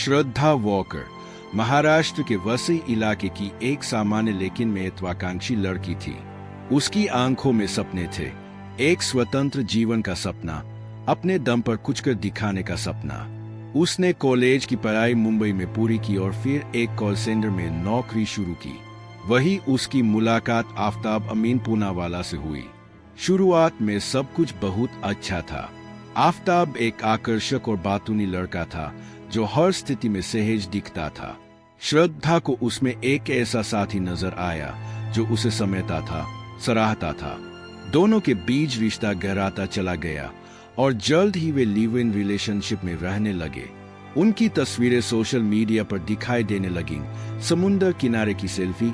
श्रद्धा walker Maharashtra के वसई इलाके की एक सामान्य लेकिन महत्वाकांक्षी लड़की थी। उसकी आंखों में सपने थे, एक स्वतंत्र जीवन का सपना, अपने दम पर कुछ कर दिखाने का सपना। उसने कॉलेज की पढ़ाई मुंबई में पूरी की और फिर एक कॉल सेंटर में नौकरी शुरू की। वही उसकी मुलाकात आफ्ताब अमीन पूनावाला से हुई। शुरुआत में सब कुछ बहुत अच्छा था। आफ्ताब एक आकर्षक और बातूनी लड़का था जो हर स्थिति में सहज दिखता था। श्रद्धा को उसमें एक ऐसा साथी नजर आया जो उसे समझता था, सराहता था। दोनों के बीच रिश्ता गहराता चला गया और जल्द ही वे लिव इन रिलेशनशिप में रहने लगे। उनकी तस्वीरें सोशल मीडिया पर दिखाई देने लगीं। समुद्र किनारे की सेल्फी,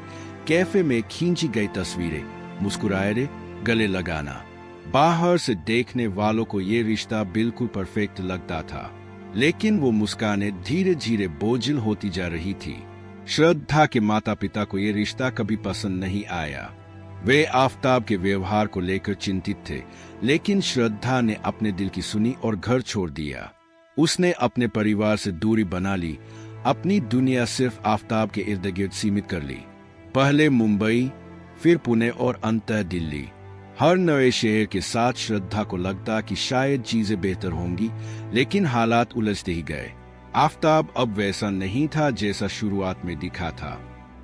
कैफे में खींची गई तस्वीरें, मुस्कुराए गले लगाना। बाहर से देखने वालों को ये रिश्ता बिल्कुल परफेक्ट लगता था, लेकिन वो मुस्कानें धीरे धीरे बोझिल होती जा रही थी। श्रद्धा के माता पिता को ये रिश्ता कभी पसंद नहीं आया। वे आफ्ताब के व्यवहार को लेकर चिंतित थे, लेकिन श्रद्धा ने अपने दिल की सुनी और घर छोड़ दिया। उसने अपने परिवार से दूरी बना ली, अपनी दुनिया सिर्फ आफ्ताब के इर्द गिर्द सीमित कर ली। पहले मुंबई, फिर पुणे और अंततः दिल्ली। हर नए शहर के साथ श्रद्धा को लगता कि शायद चीजें बेहतर होंगी, लेकिन हालात उलझते ही गए। आफ्ताब अब वैसा नहीं था जैसा शुरुआत में दिखा था।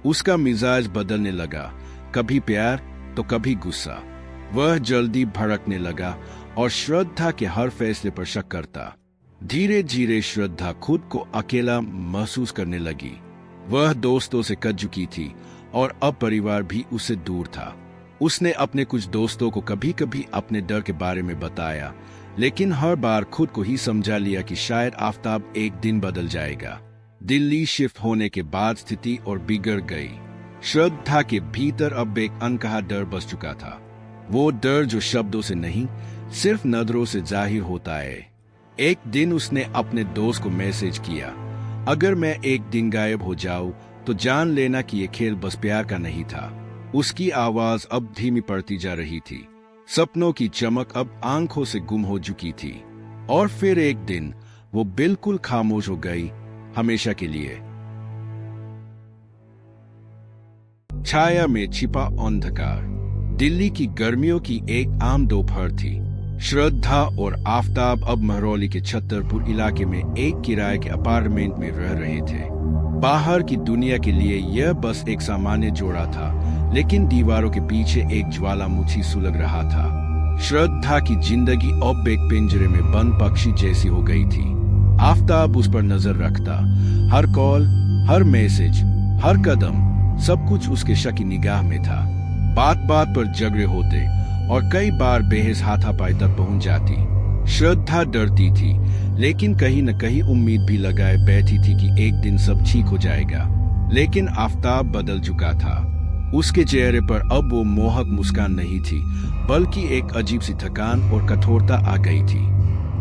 उसका मिजाज बदलने लगा, कभी प्यार तो कभी गुस्सा। वह जल्दी भड़कने लगा और श्रद्धा के हर फैसले पर शक करता। धीरे धीरे श्रद्धा खुद को अकेला महसूस करने लगी। वह दोस्तों से कट चुकी थी और अब परिवार भी उससे दूर था। उसने अपने कुछ दोस्तों को कभी कभी अपने डर के बारे में बताया, लेकिन हर बार खुद को ही समझा लिया कि शायद आफ्ताब एक दिन बदल जाएगा। दिल्ली शिफ्ट होने के बाद स्थिति और बिगड़ गई। श्रद्धा के भीतर अब एक अनकहा डर बस चुका था। वो डर जो शब्दों से नहीं, सिर्फ नजरों से जाहिर होता है। एक दिन उसने अपने दोस्त को मैसेज किया, अगर मैं एक दिन गायब हो जाऊं तो जान लेना कि ये खेल बस प्यार का नहीं था। उसकी आवाज अब धीमी पड़ती जा रही थी। सपनों की चमक अब आंखों से गुम हो चुकी थी। और फिर एक दिन वो बिल्कुल खामोश हो गई, हमेशा के लिए। छाया में छिपा अंधकार। दिल्ली की गर्मियों की एक आम दोपहर थी। श्रद्धा और आफ्ताब अब महरौली के छतरपुर इलाके में एक किराए के अपार्टमेंट में रह रहे थे। बाहर की दुनिया के लिए यह बस एक सामान्य जोड़ा था, लेकिन दीवारों के पीछे एक ज्वालामुखी सुलग रहा था। श्रद्धा की जिंदगी अब एक पिंजरे में बंद पक्षी जैसी हो गई थी। आफ्ताब उस पर नजर रखता। हर कॉल, हर मैसेज, हर कदम, सब कुछ उसके शक की निगाह में था। बात बात पर झगड़े होते और कई बार बहस हाथापाई तक पहुंच जाती। श्रद्धा डरती थी, लेकिन कहीं न कहीं उम्मीद भी लगाए बैठी थी कि एक दिन सब ठीक हो जाएगा। लेकिन आफ्ताब बदल चुका था। उसके चेहरे पर अब वो मोहक मुस्कान नहीं थी, बल्कि एक अजीब सी थकान और कठोरता आ गई थी।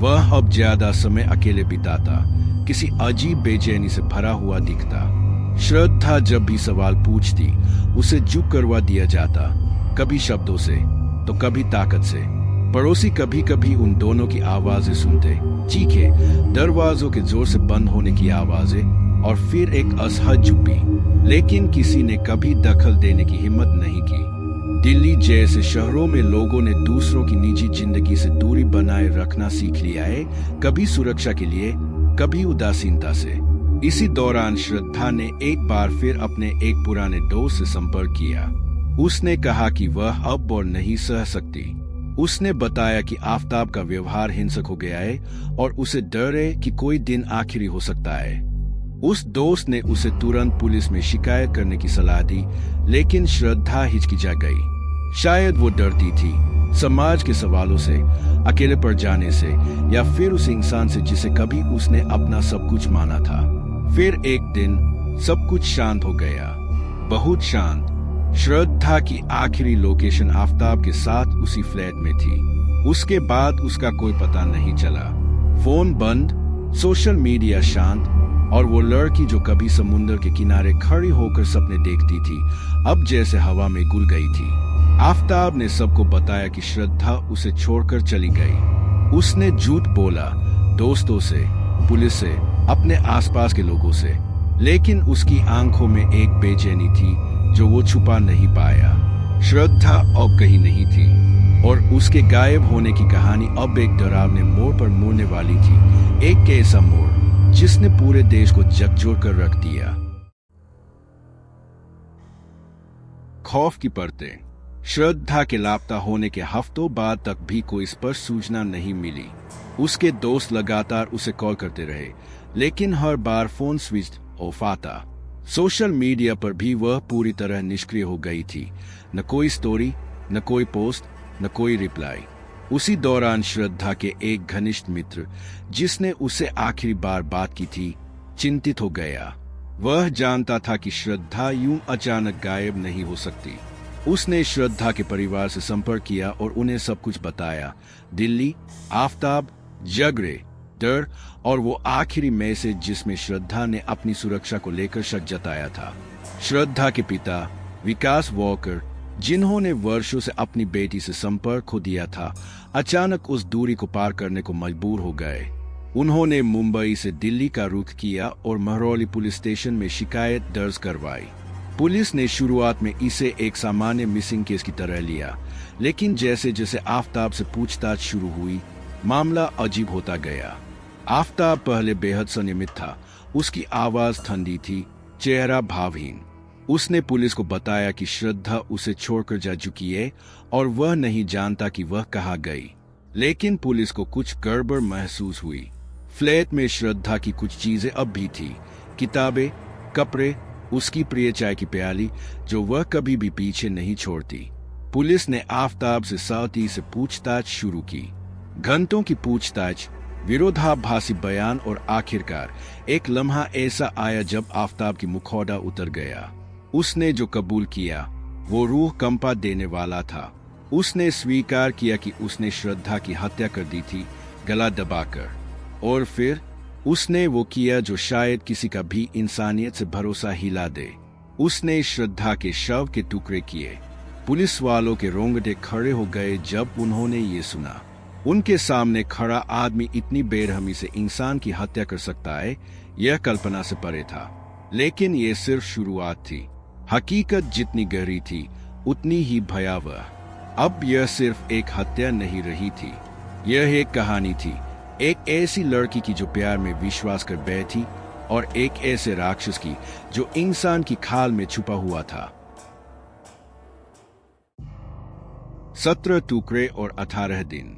वह अब ज्यादा समय अकेले बिताता, किसी अजीब बेचैनी से भरा हुआ दिखता। श्रद्धा जब भी सवाल पूछती, उसे चुप करवा दिया जाता, कभी शब्दों से तो कभी ताकत से। पड़ोसी कभी कभी उन दोनों की आवाजें सुनते, चीखे, दरवाजों के जोर से बंद होने की आवाजें, और फिर एक असहज चुप्पी। लेकिन किसी ने कभी दखल देने की हिम्मत नहीं की। दिल्ली जैसे शहरों में लोगों ने दूसरों की निजी जिंदगी से दूरी बनाए रखना सीख लिया है, कभी सुरक्षा के लिए, कभी उदासीनता से। इसी दौरान श्रद्धा ने एक बार फिर अपने एक पुराने दोस्त से संपर्क किया। उसने कहा कि वह अब और नहीं सह सकती। उसने बताया कि आफ्ताब का व्यवहार हिंसक हो गया है और उसे डर है कि कोई दिन आखिरी हो सकता है। उस दोस्त ने उसे तुरंत पुलिस में शिकायत करने की सलाह दी, लेकिन श्रद्धा हिचकिचा गई। शायद वो डरती थी समाज के सवालों से, अकेले पड़ जाने से, या फिर उस इंसान से जिसे कभी उसने अपना सब कुछ माना था। फिर एक दिन सब कुछ शांत हो गया, बहुत शांत। श्रद्धा की आखिरी लोकेशन आफ्ताब के साथ उसी फ्लैट में थी। उसके बाद उसका कोई पता नहीं चला। फोन बंद, सोशल मीडिया शांत, और वो लड़की जो कभी समुद्र के किनारे खड़ी होकर सपने देखती थी, अब जैसे हवा में घुल गई थी। आफ्ताब ने सबको बताया कि श्रद्धा उसे छोड़कर चली गई। उसने झूठ बोला, दोस्तों से, पुलिस से, अपने आसपास के लोगों से, लेकिन उसकी आंखों में एक बेचैनी थी जो वो छुपा नहीं पाया। श्रद्धा अब कहीं नहीं थी और उसके गायब होने की कहानी अब एक डरावने मोड़ पर मुड़ने वाली थी, एक ऐसा मोड़ जिसने पूरे देश को झकझोर कर रख दिया। खौफ की परतें। श्रद्धा के लापता होने के हफ्तों बाद तक भी कोई स्पष्ट सूचना नहीं मिली। उसके दोस्त लगातार उसे कॉल करते रहे, लेकिन हर बार फोन स्विच ऑफ आता। सोशल मीडिया पर भी वह पूरी तरह निष्क्रिय हो गई थी। न कोई स्टोरी, न कोई पोस्ट, न कोई रिप्लाई। उसी दौरान श्रद्धा के एक घनिष्ठ मित्र, जिसने उसे आखिरी बार बात की थी, चिंतित हो गया। वह जानता था कि श्रद्धा यूं अचानक गायब नहीं हो सकती। उसने श्रद्धा के परिवार से संपर्क किया और उन्हें सब कुछ बताया। दिल्ली, आफताब, झगड़े, डर और वो आखिरी मैसेज जिसमें श्रद्धा ने अपनी सुरक्षा को लेकर शक जताया था। श्रद्धा के पिता विकास वॉकर, जिन्होंने वर्षों से अपनी बेटी से संपर्क खो दिया था, अचानक उस दूरी को पार करने को मजबूर हो गए। उन्होंने मुंबई से दिल्ली का रुख किया और महरौली पुलिस स्टेशन में शिकायत दर्ज करवाई। पुलिस ने शुरुआत में इसे एक सामान्य मिसिंग केस की तरह लिया, लेकिन जैसे जैसे आफताब से पूछताछ शुरू हुई, मामला अजीब होता गया। आफताब पहले बेहद संयमित था। उसकी आवाज ठंडी थी, चेहरा भावहीन। उसने पुलिस को बताया कि श्रद्धा उसे छोड़कर जा चुकी है और वह नहीं जानता कि वह कहाँ गई। लेकिन पुलिस को कुछ गड़बड़ महसूस हुई। फ्लैट में श्रद्धा की कुछ चीजें अब भी थी, किताबें, कपड़े, उसकी प्रिय चाय की प्याली जो वह कभी भी पीछे नहीं छोड़ती। पुलिस ने आफताब से सावधानी से पूछताछ शुरू की। घंटों की पूछताछ, विरोधाभासी बयान और आखिरकार एक लम्हा ऐसा आया जब आफताब की मुखौटा उतर गया। उसने जो कबूल किया वो रूह कंपा देने वाला था। उसने स्वीकार किया कि उसने श्रद्धा की हत्या कर दी थी, गला दबाकर। और फिर उसने वो किया जो शायद किसी का भी इंसानियत से भरोसा हिला दे। उसने श्रद्धा के शव के टुकड़े किए। पुलिस वालों के रोंगटे खड़े हो गए जब उन्होंने ये सुना। उनके सामने खड़ा आदमी इतनी बेरहमी से इंसान की हत्या कर सकता है, यह कल्पना से परे था। लेकिन ये सिर्फ शुरुआत थी। हकीकत जितनी गहरी थी, उतनी ही भयावह। अब यह सिर्फ एक हत्या नहीं रही थी, यह एक कहानी थी। एक ऐसी लड़की की जो प्यार में विश्वास कर बैठी और एक ऐसे राक्षस की जो इंसान की खाल में छुपा हुआ था। 17 टुकड़े और 18 दिन।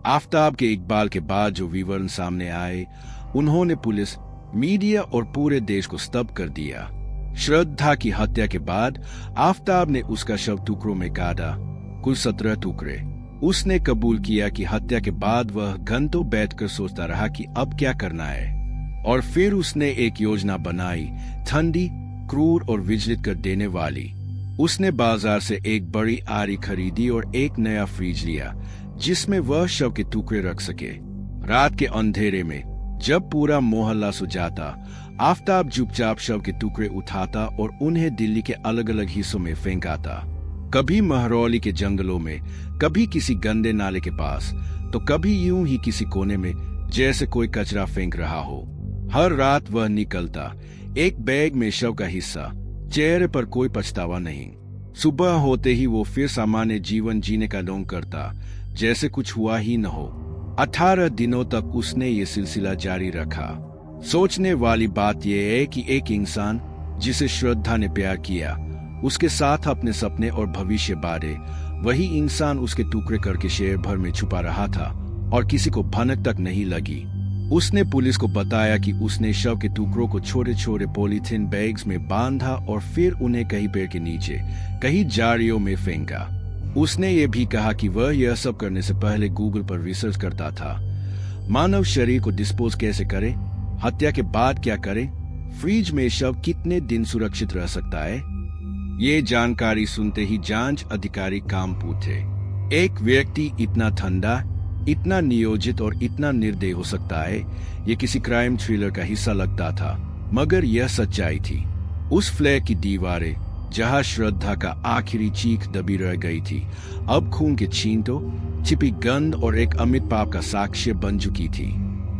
आफताब के इकबाल के बाद जो विवरण सामने आए, उन्होंने पुलिस, मीडिया और पूरे देश को स्तब्ध कर दिया। श्रद्धा की हत्या के बाद आफताब ने उसका शव टुकड़ों में काटा, कुल 17 टुकड़े। उसने कबूल किया कि हत्या के बाद वह घंटों बैठकर सोचता रहा कि अब क्या करना है। और फिर उसने एक योजना बनाई, ठंडी, क्रूर और विचलित कर देने वाली। उसने बाजार से एक बड़ी आरी खरीदी और एक नया फ्रिज लिया जिसमें वह शव के टुकड़े रख सके। रात के अंधेरे में जब पूरा मोहल्ला सो जाता, आफताब चुपचाप शव के टुकड़े उठाता और उन्हें दिल्ली के अलग अलग हिस्सों में फेंक आता। कभी महरौली के जंगलों में, कभी किसी गंदे नाले के पास, तो कभी यूं ही किसी कोने में जैसे कोई कचरा फेंक रहा हो। हर रात वह निकलता, एक बैग में शव का हिस्सा, चेहरे पर कोई पछतावा नहीं। सुबह होते ही वो फिर सामान्य जीवन जीने का ढोंग करता, जैसे कुछ हुआ ही न हो। 18 दिनों तक उसने ये सिलसिला जारी रखा। सोचने वाली बात यह है कि एक इंसान जिसे श्रद्धा ने प्यार किया, उसके साथ अपने सपने और भविष्य बांटे, वही इंसान उसके टुकड़े करके शहर भर में छुपा रहा था और किसी को भनक तक नहीं लगी। उसने पुलिस को बताया कि उसने शव के टुकड़ों को छोटे छोटे पॉलीथीन बैग्स में बांधा और फिर उन्हें कहीं पेड़ के नीचे, कहीं झाड़ियों में फेंका। उसने ये भी कहा कि वह यह सब करने से पहले गूगल पर रिसर्च करता था। मानव शरीर को डिस्पोज कैसे करें, हत्या के बाद क्या करें, फ्रिज में शव कितने दिन सुरक्षित रह सकता है। ये जानकारी सुनते ही जांच अधिकारी कांप उठे। एक व्यक्ति इतना ठंडा, इतना नियोजित और इतना निर्दयी हो सकता है, ये किसी क्राइम थ्रिलर का हिस्सा लगता था, मगर यह सच्चाई थी। उस फ्लैट की दीवारें, जहां श्रद्धा का आखिरी चीख दबी रह गई थी, अब खून के छींटों, छिपी गंध और एक अमित पाप का साक्ष्य बन चुकी थी।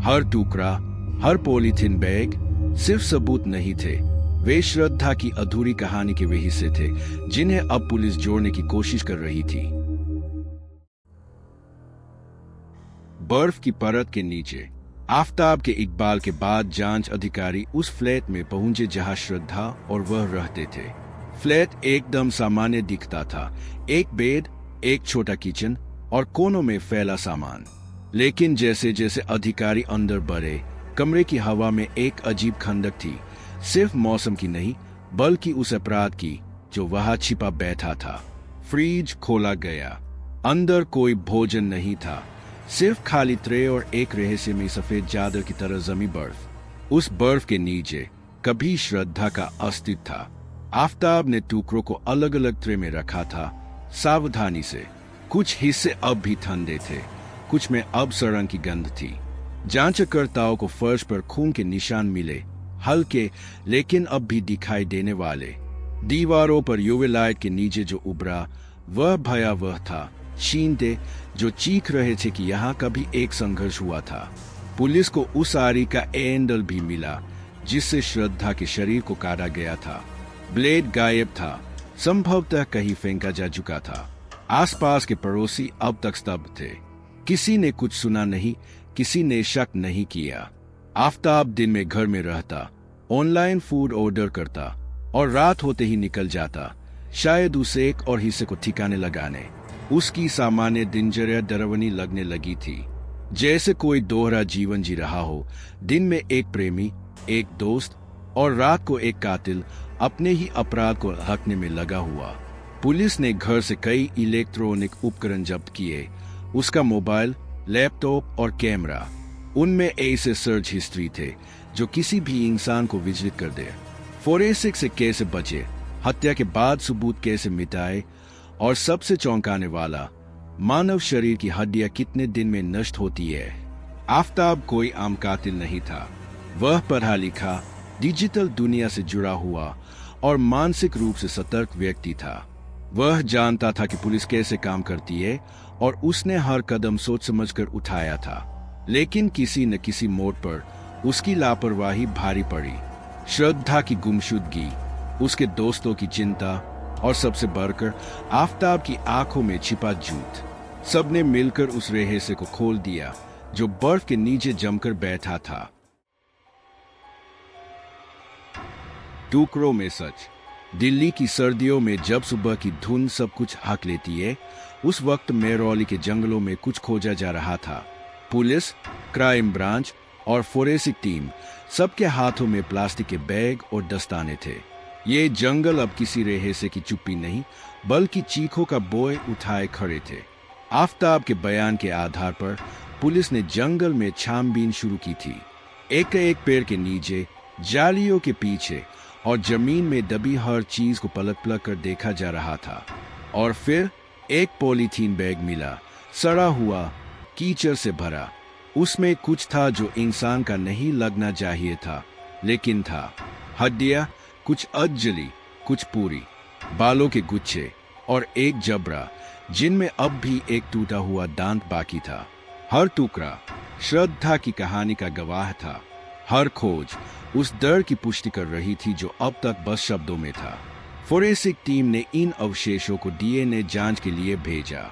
हर टुकड़ा, हर पॉलीथीन बैग सिर्फ सबूत नहीं थे, वे श्रद्धा की अधूरी कहानी के वे हिस्से थे जिन्हें अब पुलिस जोड़ने की कोशिश कर रही थी। बर्फ की परत के नीचे आफताब के इकबाल के बाद जांच अधिकारी उस फ्लैट में पहुंचे जहां श्रद्धा और वह रहते थे। फ्लैट एकदम सामान्य दिखता था, एक बेड, एक छोटा किचन और कोनों में फैला सामान। लेकिन जैसे जैसे अधिकारी अंदर बढ़े, कमरे की हवा में एक अजीब खंडक थी, सिर्फ मौसम की नहीं बल्कि उस अपराध की जो वहां छिपा बैठा था। फ्रिज खोला गया, अंदर कोई भोजन नहीं था, सिर्फ खाली ट्रे और एक रहस्यमय सफेद चादर की तरह जमी बर्फ। उस बर्फ के नीचे कभी श्रद्धा का अस्तित्व था। आफताब ने टुकड़ों को अलग अलग ट्रे में रखा था, सावधानी से। कुछ हिस्से अब भी ठंडे थे, कुछ में अब सड़न की गंध थी। जांचकर्ताओं को फर्श पर खून के निशान मिले, हल्के लेकिन अब भी दिखाई देने वाले। दीवारों पर यूवी लाइट के नीचे जो उभरा वह भयावह था, चींटे जो चीख रहे थे कि यहाँ कभी एक संघर्ष हुआ था। पुलिस को उस आरी का एंडल भी मिला जिससे श्रद्धा के शरीर को काटा गया था। ब्लेड गायब था, संभवतः कहीं फेंका जा चुका था। आसपास के पड़ोसी अब तक स्तब्ध थे, किसी ने कुछ सुना नहीं, किसी ने शक नहीं किया। आफताब दिन में घर में रहता, ऑनलाइन फूड ऑर्डर करता और रात होते ही निकल जाता, शायद उस एक और हिस्से को ठिकाने लगाने। उसकी सामान्य दिनचर्या डरावनी लगने लगी थी, जैसे कोई दोहरा जीवन जी रहा हो। दिन में एक प्रेमी, एक दोस्त और रात को एक कातिल अपने ही अपराध को हकने में लगा हुआ। पुलिस ने घर से कई इलेक्ट्रॉनिक उपकरण जब्त किए, उसका मोबाइल, लैपटॉप और कैमरा। उनमें ऐसे सर्च हिस्ट्री थे जो किसी भी इंसान को विचलित कर दे। फोरेंसिक से कैसे बचे, हत्या के बाद सबूत कैसे मिटाए, और सबसे चौंकाने वाला, मानव शरीर की हड्डियां कितने दिन में नष्ट होती है। आफताब कोई आम कातिल नहीं था, वह पढ़ा लिखा, डिजिटल दुनिया से जुड़ा हुआ और मानसिक रूप से सतर्क व्यक्ति था। वह जानता था कि पुलिस कैसे काम करती है और उसने हर कदम सोच समझकर उठाया था। लेकिन किसी न किसी मोड़ पर उसकी लापरवाही भारी पड़ी। श्रद्धा की गुमशुदगी, उसके दोस्तों की चिंता और सबसे बढ़कर आफताब की आंखों में छिपा झूठ। सबने मिलकर उस रहस्य को खोल दिया जो बर्फ के नीचे जमकर बैठा था। टुकड़ों में सच। दिल्ली की सर्दियों में जब सुबह की धुंध सब कुछ ढक लेती है, उस वक्त मेहरौली के जंगलों में कुछ खोजा जा रहा था। पुलिस, क्राइम ब्रांच और फोरेंसिक टीम सबके हाथों में प्लास्टिक के बैग और दस्ताने थे। ये जंगल अब किसी रहस्य की चुप्पी नहीं बल्कि चीखों का बोझ उठाए खड़े थे। आफताब के बयान के आधार पर पुलिस ने जंगल में छानबीन शुरू की थी। एक एक पेड़ के नीचे, जालियों के पीछे और जमीन में दबी हर चीज को पलट पलट कर देखा जा रहा था। और फिर एक पॉलीथीन बैग मिला, सड़ा हुआ, कीचड़ से भरा। उसमें कुछ था जो इंसान का नहीं लगना चाहिए था, लेकिन था। हड्डियां, कुछ अधजली, कुछ पूरी, बालों के गुच्छे और एक जबड़ा जिनमें अब भी एक टूटा हुआ दांत बाकी था। हर टुकड़ा श्रद्धा की कहानी का गवाह था। हर खोज उस डर की पुष्टि कर रही थी जो अब तक बस शब्दों में था। फोरेंसिक टीम ने इन अवशेषों को डीएनए जांच के लिए भेजा,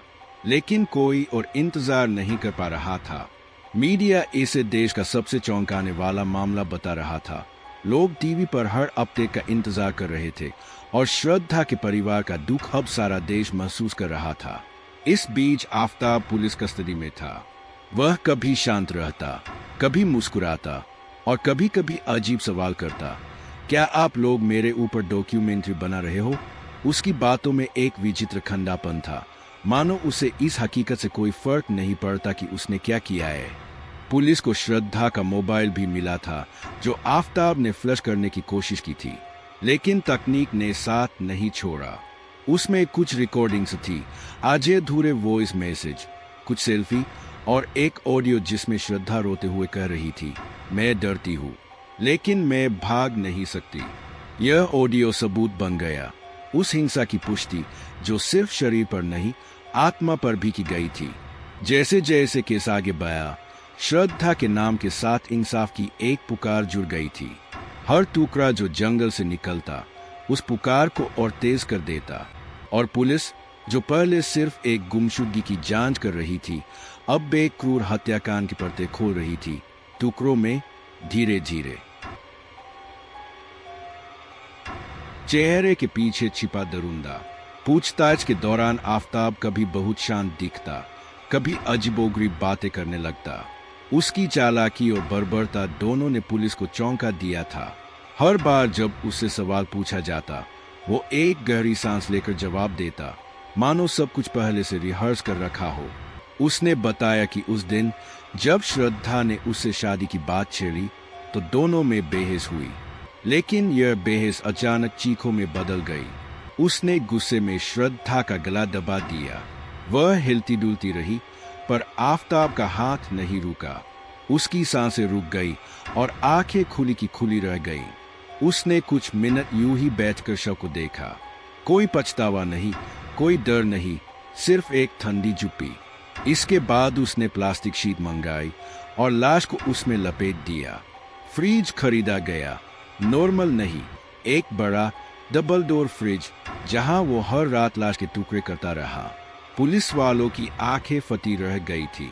लेकिन कोई और इंतजार नहीं कर पा रहा था। मीडिया इसे देश का सबसे चौंकाने वाला मामला बता रहा था। लोग टीवी पर हर अपडेट का इंतजार कर रहे थे और श्रद्धा के परिवार का दुख अब सारा देश महसूस कर रहा था। इस बीच आफताब पुलिस कस्टडी में था। वह कभी शांत रहता, कभी मुस्कुराता और कभी कभी अजीब सवाल करता, क्या आप लोग मेरे ऊपर डॉक्यूमेंट्री बना रहे हो? उसकी बातों में एक विचित्र खंडापन था, मानो उसे इस हकीकत से कोई फर्क नहीं पड़ता कि उसने क्या किया है। पुलिस को श्रद्धा का मोबाइल भी मिला था जो आफताब ने फ्लश करने की कोशिश की थी, लेकिन तकनीक ने साथ नहीं छोड़ा। उसमें कुछ रिकॉर्डिंग्स थी, आधे अधूरे वॉइस मैसेज, कुछ सेल्फी और एक ऑडियो जिसमें श्रद्धा रोते हुए कह रही थी, मैं डरती हूँ लेकिन मैं भाग नहीं सकती। यह ऑडियो सबूत बन गया, उस हिंसा की पुष्टि जो सिर्फ शरीर पर नहीं आत्मा पर भी की गई थी। जैसे जैसे केस आगे बढ़ा, श्रद्धा के नाम के साथ इंसाफ की एक पुकार जुड़ गई थी। हर टुकड़ा जो जंगल से निकलता उस पुकार को और तेज कर देता, और पुलिस जो पहले सिर्फ एक गुमशुदगी की जांच कर रही थी, अब एक क्रूर हत्याकांड की परतें खोल रही थी, टुकड़ों में धीरे धीरे। चेहरे के पीछे छिपा दरुंदा। पूछताछ के दौरान आफताब कभी बहुत शांत दिखता, कभी अजीबोगरीब बातें करने लगता। उसकी चालाकी और बर्बरता दोनों ने पुलिस को चौंका दिया था। हर बार जब उससे सवाल पूछा जाता, वो एक गहरी सांस लेकर जवाब देता, मानो सब कुछ पहले से रिहर्स कर रखा हो। उसने बताया कि उस दिन जब श्रद्धा ने उससे शादी की बात छेड़ी तो दोनों में बहस हुई, लेकिन यह बहस अचानक चीखों में बदल गई। उसने गुस्से में श्रद्धा का गला दबा दिया। वह हिलती डुलती रही, पर आफताब का हाथ नहीं रुका। उसकी सांसें रुक गई और आंखें खुली की खुली रह गई। उसने कुछ मिनट यूं ही बैठकर शव को देखा। कोई पछतावा नहीं, कोई डर नहीं, सिर्फ एक ठंडी चुप्पी। इसके बाद उसने प्लास्टिक शीट मंगाई और लाश को उसमें लपेट दिया। फ्रिज खरीदा गया, नॉर्मल नहीं, एक बड़ा डबल डोर फ्रिज, जहां वो हर रात लाश के टुकड़े करता रहा। पुलिस वालों की आंखें फटी रह गई थी।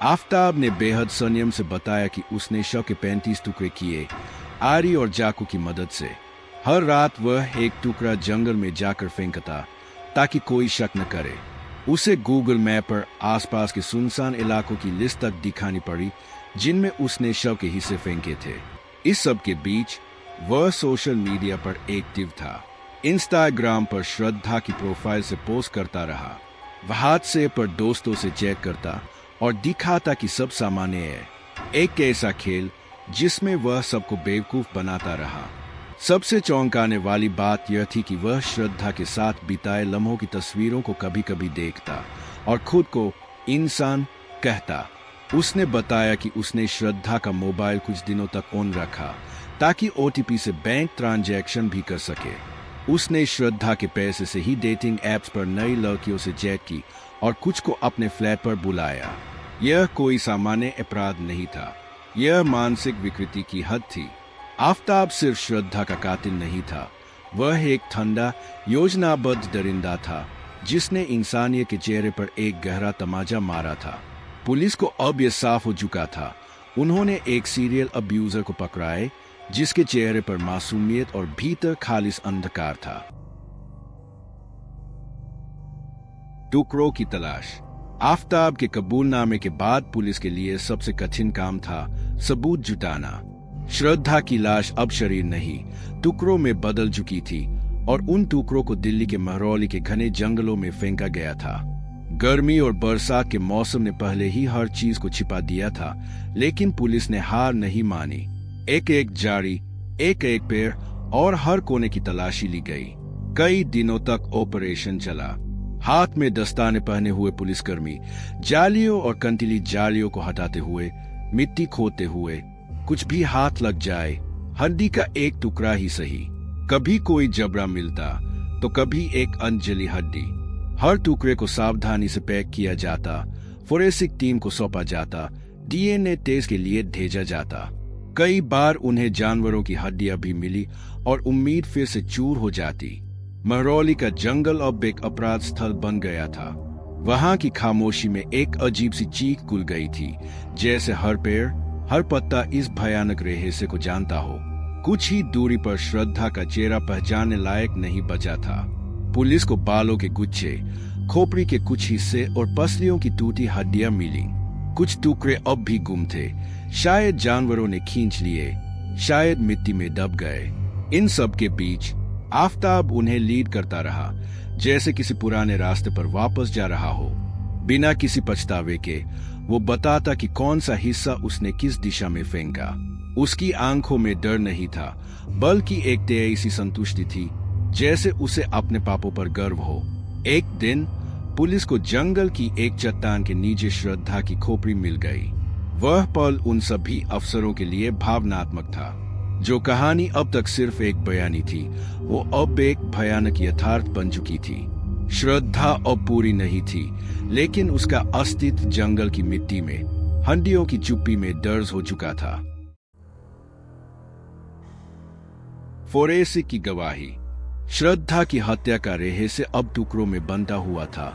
आफताब ने बेहद संयम से बताया कि उसने शव के 35 टुकड़े किए, आरी और चाकू की मदद से। हर रात वह एक टुकड़ा जंगल में जाकर फेंकता ताकि कोई शक न करे। उसे गूगल मैप पर आसपास के सुनसान इलाकों की लिस्ट तक दिखानी पड़ी जिनमें उसने शव के हिस्से फेंके थे। इस सब के बीच वह सोशल मीडिया पर एक्टिव था। इंस्टाग्राम पर श्रद्धा की प्रोफाइल से पोस्ट करता रहा। व्हाट्सएप पर दोस्तों से चेक करता और दिखाता कि सब सामान्य है। एक ऐसा खेल जिसमें वह सबको बेवकूफ बनाता रहा। सबसे चौंकाने वाली बात यह थी कि वह श्रद्धा के साथ बिताए लम्हों की तस्वीरों को कभी कभी देखता और खुद को इंसान कहता। उसने बताया कि उसने श्रद्धा का मोबाइल कुछ दिनों तक ऑन रखा ताकि ओटीपी से बैंक ट्रांजैक्शन भी कर सके। उसने श्रद्धा के पैसे से ही डेटिंग एप्स पर नई लड़कियों से चैट की और कुछ को अपने फ्लैट पर बुलाया। यह कोई सामान्य अपराध नहीं था, यह मानसिक विकृति की हद थी। आफताब सिर्फ श्रद्धा का कातिल नहीं था, वह एक ठंडा योजनाबद्ध दरिंदा था जिसने इंसानियत के चेहरे पर एक गहरा तमाचा मारा था। पुलिस को अब यह साफ हो चुका था, उन्होंने एक सीरियल अब्यूजर को पकड़ाए जिसके चेहरे पर मासूमियत और भीतर खालिस अंधकार था। टुकड़ों की तलाश। आफताब के कबूलनामे के बाद पुलिस के लिए सबसे कठिन काम था सबूत जुटाना। श्रद्धा की लाश अब शरीर नहीं, टुकड़ों में बदल चुकी थी और उन टुकड़ों को दिल्ली के महरौली के घने जंगलों में फेंका गया था। गर्मी और बरसात के मौसम ने पहले ही हर चीज को छिपा दिया था, लेकिन पुलिस ने हार नहीं मानी। एक एक जारी, एक एक पेड़ और हर कोने की तलाशी ली गई। कई दिनों तक ऑपरेशन चला। हाथ में दस्ताने पहने हुए पुलिसकर्मी जालियों और कंटीली जालियों को हटाते हुए, मिट्टी खोदते हुए, कुछ भी हाथ लग जाए, हड्डी का एक टुकड़ा ही सही, कभी कोई जबड़ा मिलता तो कभी एक अनजली हड्डी। हर टुकड़े को सावधानी से पैक किया जाता, फोरेंसिक टीम को सौंपा जाता, डीएनए टेस्ट के लिए भेजा जाता। कई बार उन्हें जानवरों की हड्डियां भी मिली और उम्मीद फिर से चूर हो जाती। महरौली का जंगल अब एक अपराध स्थल बन गया था। वहां की खामोशी में एक अजीब सी चीख खुल गई थी, जैसे हर पेड़, हर पत्ता इस भयानक रहस्य को जानता हो। कुछ ही दूरी पर श्रद्धा का चेहरा पहचानने लायक नहीं बचा था। पुलिस को बालों के गुच्छे, खोपड़ी के कुछ हिस्से और पसलियों की टूटी हड्डियां मिली। कुछ टुकड़े अब भी गुम थे, शायद जानवरों ने खींच लिए, शायद मिट्टी में दब गए। इन सब के बीच आफताब उन्हें लीड करता रहा, जैसे किसी पुराने रास्ते पर वापस जा रहा हो। बिना किसी पछतावे के वो बताता कि कौन सा हिस्सा उसने किस दिशा में फेंका। उसकी आंखों में डर नहीं था, बल्कि एक ऐसी संतुष्टि थी जैसे उसे अपने पापों पर गर्व हो। एक दिन पुलिस को जंगल की एक चट्टान के नीचे श्रद्धा की खोपड़ी मिल गई। वह पल उन सभी अफसरों के लिए भावनात्मक था। जो कहानी अब तक सिर्फ एक बयानी थी, वो अब एक भयानक यथार्थ बन चुकी थी। श्रद्धा अब पूरी नहीं थी, लेकिन उसका अस्तित्व जंगल की मिट्टी में, हड्डियों की चुप्पी में दर्ज हो चुका था। फोरेंसिक की गवाही। श्रद्धा की हत्या का रहस्य अब टुकड़ों में बंटा हुआ था।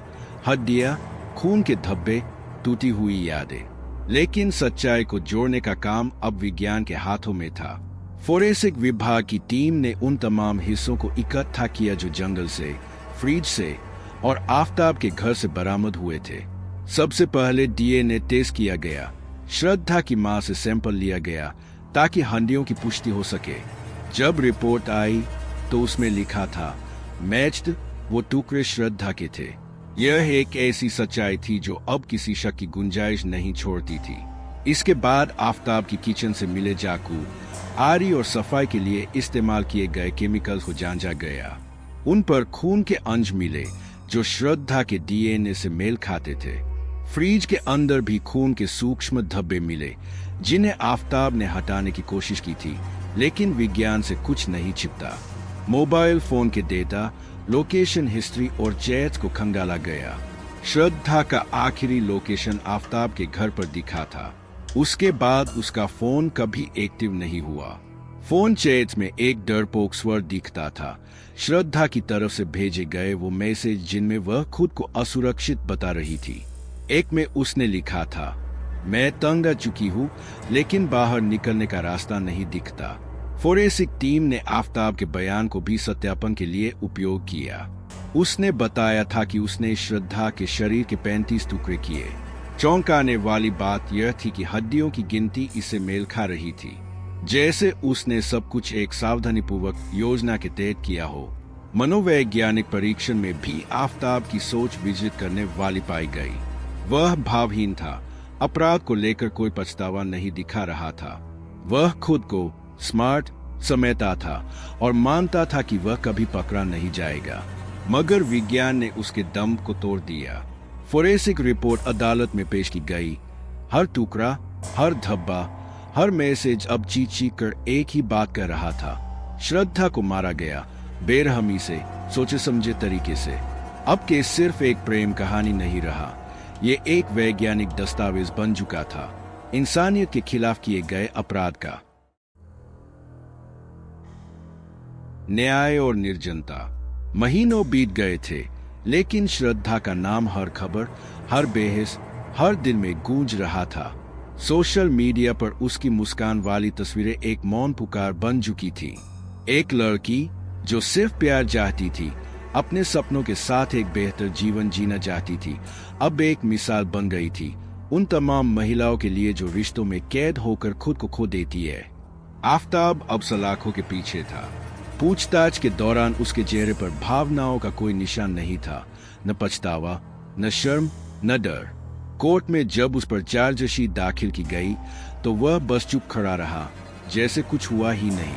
हड्डियां, खून के धब्बे, टूटी हुई यादें। लेकिन सच्चाई को जोड़ने का काम अब विज्ञान के हाथों में था। फोरेंसिक विभाग की टीम ने उन तमाम हिस्सों को इकट्ठा किया जो जंगल से, फ्रिज से और आफताब के घर से बरामद हुए थे। सबसे पहले डीएनए टेस्ट किया गया। श्रद्धा की मां से सैंपल लिया गया ताकि हड्डियों की पुष्टि हो सके। जब रिपोर्ट आई तो उसमें लिखा था मैच्ड, वो टुकड़े श्रद्धा के थे। यह एक ऐसी सच्चाई थी जो अब किसी शक की गुंजाइश नहीं छोड़ती थी। इसके बाद आफताब की किचन से मिले चाकू, आरी और सफाई के लिए इस्तेमाल किए गए केमिकल्स को जांचा गया। उन पर खून के अंश मिले जो श्रद्धा के डीएनए से मेल खाते थे। फ्रिज के अंदर भी खून के सूक्ष्म धब्बे मिले जिन्हें आफताब ने हटाने की कोशिश की थी, लेकिन विज्ञान से कुछ नहीं छिपता। मोबाइल फोन के डेटा, लोकेशन हिस्ट्री और चैट्स को खंगाला गया। श्रद्धा का आखिरी लोकेशन आफताब के घर पर दिखा था। उसके बाद उसका फोन कभी एक्टिव नहीं हुआ। फोन चैट्स में एक डरपोक स्वर दिखता था, श्रद्धा की तरफ से भेजे गए वो मैसेज जिनमें वह खुद को असुरक्षित बता रही थी। एक में उसने लिखा था, मैं तंग आ चुकी हूँ लेकिन बाहर निकलने का रास्ता नहीं दिखता। फोरेंसिक टीम ने आफताब के बयान को भी सत्यापन के लिए उपयोग किया। उसने बताया था कि उसने श्रद्धा के शरीर के 35 टुकड़े किए। चौंकाने वाली बात यह थी कि हड्डियों की गिनती इससे मेल खा रही थी, जैसे उसने सब कुछ एक सावधानीपूर्वक योजना के तहत किया हो। मनोवैज्ञानिक परीक्षण में भी आफताब की सोच विचलित करने वाली पाई गई। वह भावहीन था, अपराध को लेकर कोई पछतावा नहीं दिखा रहा था। वह खुद को स्मार्ट समझता था और मानता था कि वह कभी पकड़ा नहीं जाएगा, मगर विज्ञान ने उसके दम को तोड़ दिया। फोरेंसिक रिपोर्ट अदालत में पेश की गई। हर टुकड़ा, हर धब्बा, हर मैसेज अब चीख चीख कर एक ही बात कर रहा था, श्रद्धा को मारा गया, बेरहमी से, सोचे समझे तरीके से। अब केस सिर्फ एक प्रेम कहानी नहीं रहा, ये एक वैज्ञानिक दस्तावेज बन चुका था, इंसानियत के खिलाफ किए गए अपराध का। न्याय और निर्जनता। महीनों बीत गए थे, लेकिन श्रद्धा का नाम हर खबर, हर बहस, हर दिन में गूंज रहा था। सोशल मीडिया पर उसकी मुस्कान वाली तस्वीरें एक मौन पुकार बन चुकी थी। एक लड़की जो सिर्फ प्यार चाहती थी, अपने सपनों के साथ एक बेहतर जीवन जीना चाहती थी, अब एक मिसाल बन गई थी उन तमाम महिलाओं के लिए जो रिश्तों में कैद होकर खुद को खो देती है। आफताब अब सलाखों के पीछे था। पूछताछ के दौरान उसके चेहरे पर भावनाओं का कोई निशान नहीं था, न पछतावा, न शर्म, न डर। कोर्ट में जब उस पर चार्जशीट दाखिल की गई तो वह बस चुप खड़ा रहा, जैसे कुछ हुआ ही नहीं।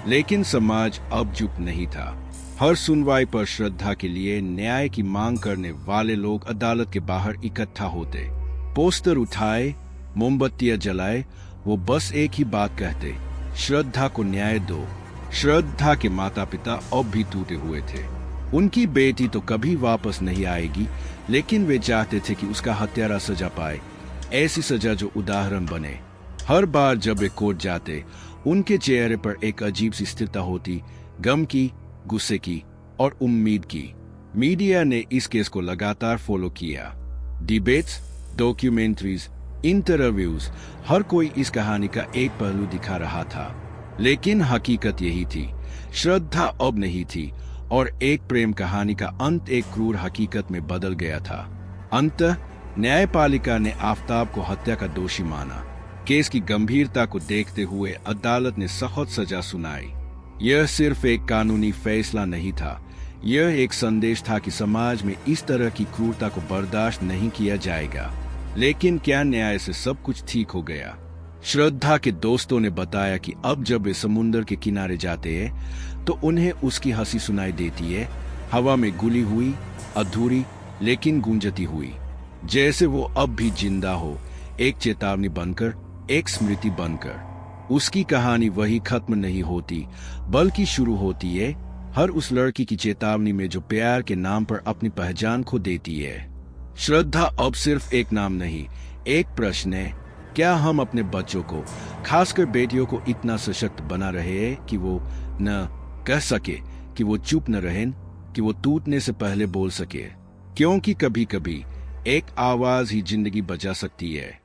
लेकिन समाज अब चुप नहीं था। हर सुनवाई पर श्रद्धा के लिए न्याय की मांग करने वाले लोग अदालत के बाहर इकट्ठा होते, पोस्टर उठाए, मोमबत्तियां जलाए। वो बस एक ही बात कहते, श्रद्धा को न्याय दो। श्रद्धा के माता पिता अब भी टूटे हुए थे। उनकी बेटी तो कभी वापस नहीं आएगी, लेकिन वे चाहते थे कि उसका हत्यारा सजा पाए, ऐसी सजा जो उदाहरण बने। हर बार जब वे कोर्ट जाते, उनके चेहरे पर एक अजीब सी स्थिरता होती, गम की, गुस्से की और उम्मीद की। मीडिया ने इस केस को लगातार फॉलो किया। डिबेट्स, डॉक्यूमेंट्रीज, इंटरव्यूज, हर कोई इस कहानी का एक पहलू दिखा रहा था। लेकिन हकीकत यही थी, श्रद्धा अब नहीं थी और एक प्रेम कहानी का अंत एक क्रूर हकीकत में बदल गया था। अंततः न्यायपालिका ने आफताब को हत्या का दोषी माना। केस की गंभीरता को देखते हुए अदालत ने सख्त सजा सुनाई। यह सिर्फ एक कानूनी फैसला नहीं था, यह एक संदेश था कि समाज में इस तरह की क्रूरता को बर्दाश्त नहीं किया जाएगा। लेकिन क्या न्याय से सब कुछ ठीक हो गया? श्रद्धा के दोस्तों ने बताया कि अब जब वे समुद्र के किनारे जाते हैं तो उन्हें उसकी हंसी सुनाई देती है, हवा में गुली हुई, अधूरी लेकिन गूंजती हुई, जैसे वो अब भी जिंदा हो, एक चेतावनी बनकर, एक स्मृति बनकर। उसकी कहानी वही खत्म नहीं होती, बल्कि शुरू होती है, हर उस लड़की की चेतावनी में जो प्यार के नाम पर अपनी पहचान खो देती है। श्रद्धा अब सिर्फ एक नाम नहीं, एक प्रश्न है, क्या हम अपने बच्चों को, खासकर बेटियों को, इतना सशक्त बना रहे हैं कि वो न कह सके, कि वो चुप न रहें, कि वो टूटने से पहले बोल सके? क्योंकि कभी कभी एक आवाज ही जिंदगी बचा सकती है।